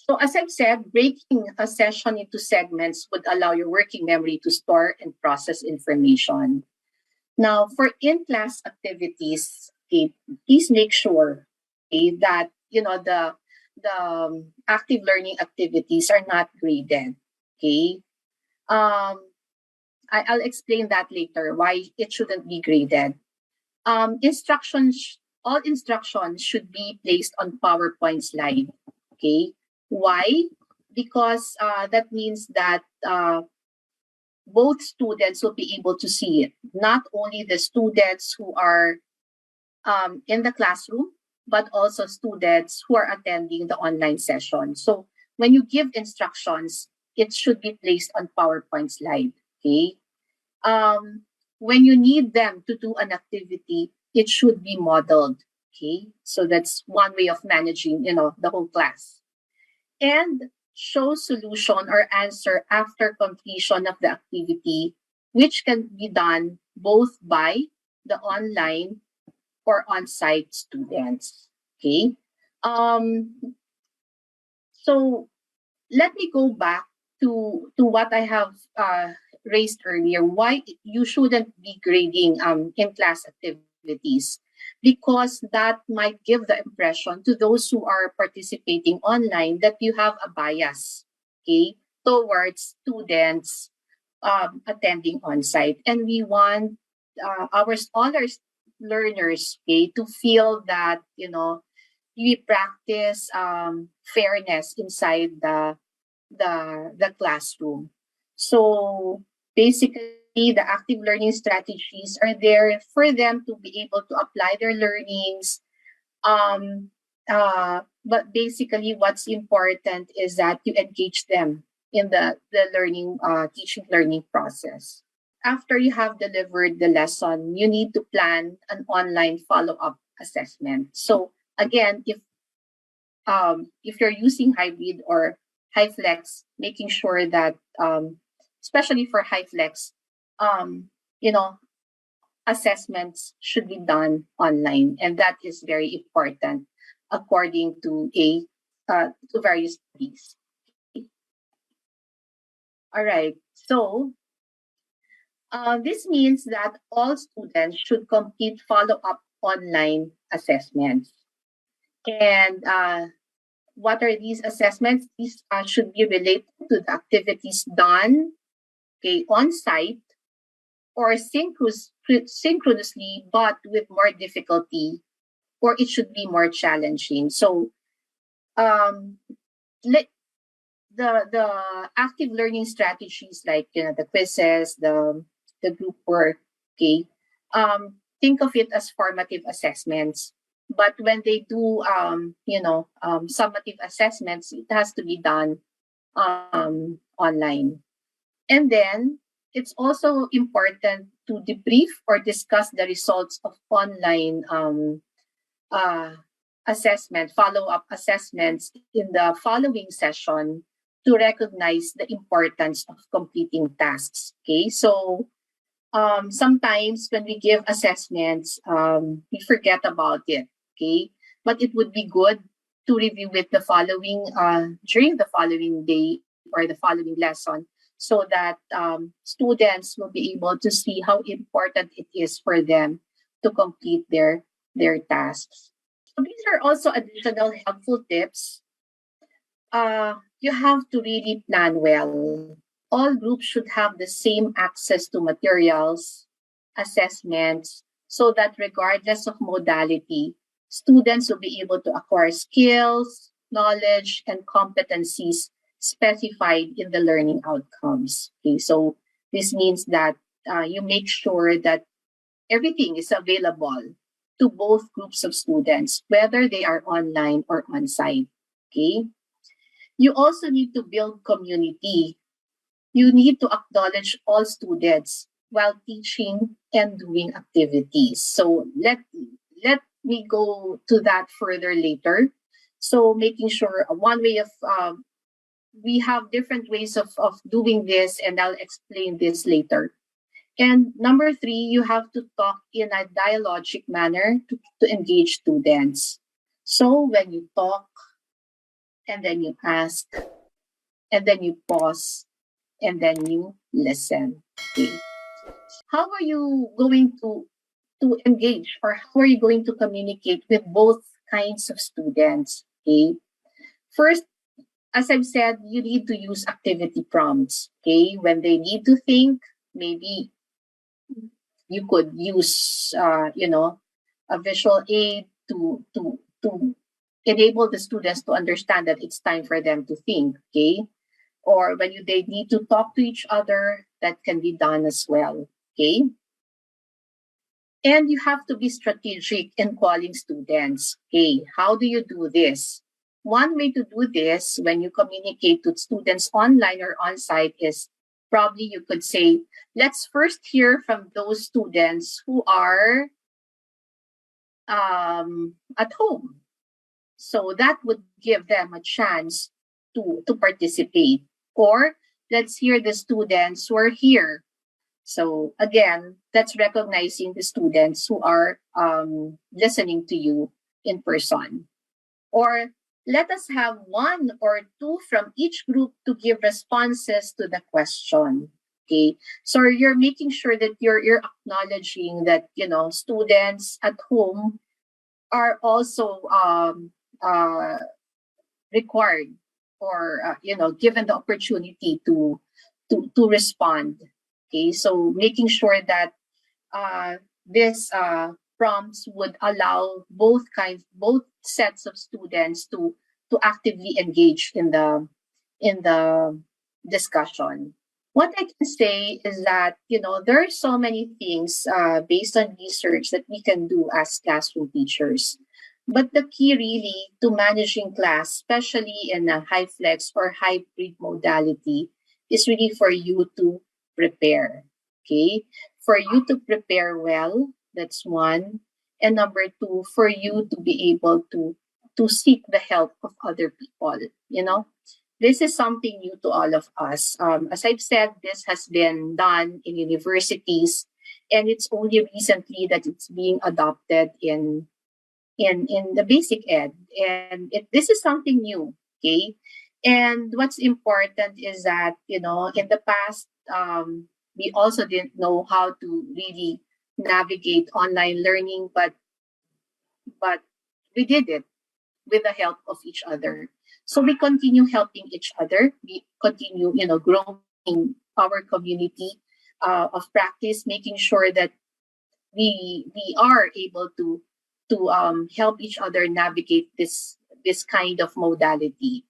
So as I've said, breaking a session into segments would allow your working memory to store and process information. Now, for in-class activities, okay, please make sure, okay, that the active learning activities are not graded. Okay, I'll explain that later why it shouldn't be graded. All instructions should be placed on PowerPoint slide. Okay, why? Because that means that both students will be able to see it. Not only the students who are in the classroom, but also students who are attending the online session. So when you give instructions, it should be placed on PowerPoint slide. Okay. When you need them to do an activity, it should be modeled. Okay. So that's one way of managing, the whole class. And show solution or answer after completion of the activity, which can be done both by the online or on-site students. Okay. So let me go back to what I have raised earlier. Why you shouldn't be grading in-class activities, because that might give the impression to those who are participating online that you have a bias, okay, towards students attending on-site, and we want our scholars learners, okay, to feel that we practice fairness inside the classroom. So basically, the active learning strategies are there for them to be able to apply their learnings. But basically, what's important is that you engage them in the learning, teaching learning process. After you have delivered the lesson, you need to plan an online follow-up assessment. So again, if you're using hybrid or HyFlex, making sure that especially for HyFlex, assessments should be done online, and that is very important according to various studies. All right, so this means that all students should complete follow-up online assessments. And what are these assessments? These should be related to the activities done, okay, on site or synchronously, but with more difficulty, or it should be more challenging. So, the active learning strategies like the quizzes, the group work, okay, think of it as formative assessments. But when they do summative assessments, it has to be done online. And then it's also important to debrief or discuss the results of online assessment, follow-up assessments in the following session to recognize the importance of completing tasks. Okay, so sometimes when we give assessments, we forget about it. Okay, but it would be good to review it the following during the following day or the following lesson, so that students will be able to see how important it is for them to complete their tasks. So these are also additional helpful tips. You have to really plan well. All groups should have the same access to materials, assessments, so that regardless of modality, students will be able to acquire skills, knowledge, and competencies specified in the learning outcomes. Okay, so this means that you make sure that everything is available to both groups of students, whether they are online or on-site. Okay. You also need to build community. You need to acknowledge all students while teaching and doing activities. So let me go to that further later. So making sure one way of we have different ways of doing this, and I'll explain this later. And number 3, you have to talk in a dialogic manner to engage students. So when you talk and then you ask, and then you pause, and then you listen. Okay. How are you going to engage, or how are you going to communicate with both kinds of students? Okay. First, as I've said, you need to use activity prompts. Okay. When they need to think, maybe you could use, a visual aid to enable the students to understand that it's time for them to think. Okay. Or when they need to talk to each other, that can be done as well. Okay. And you have to be strategic in calling students. Okay, how do you do this? One way to do this when you communicate to students online or on site is probably you could say, let's first hear from those students who are at home. So that would give them a chance to participate. Or let's hear the students who are here. So again, that's recognizing the students who are listening to you in person. Or let us have one or two from each group to give responses to the question. Okay, so you're making sure that you're acknowledging that students at home are also required, or given the opportunity to respond. Okay, so making sure that this prompts would allow both sets of students to actively engage in the discussion. What I can say is that there are so many things based on research that we can do as classroom teachers. But the key really to managing class, especially in a HyFlex or hybrid modality, is really for you to prepare. Okay? For you to prepare well, that's one. And number two, for you to be able to seek the help of other people. This is something new to all of us. As I've said, this has been done in universities, and it's only recently that it's being adopted in the basic ed, and this is something new. Okay, and what's important is that in the past, we also didn't know how to really navigate online learning, but we did it with the help of each other. So we continue helping each other. We continue growing our community of practice, making sure that we are able to help each other navigate this kind of modality.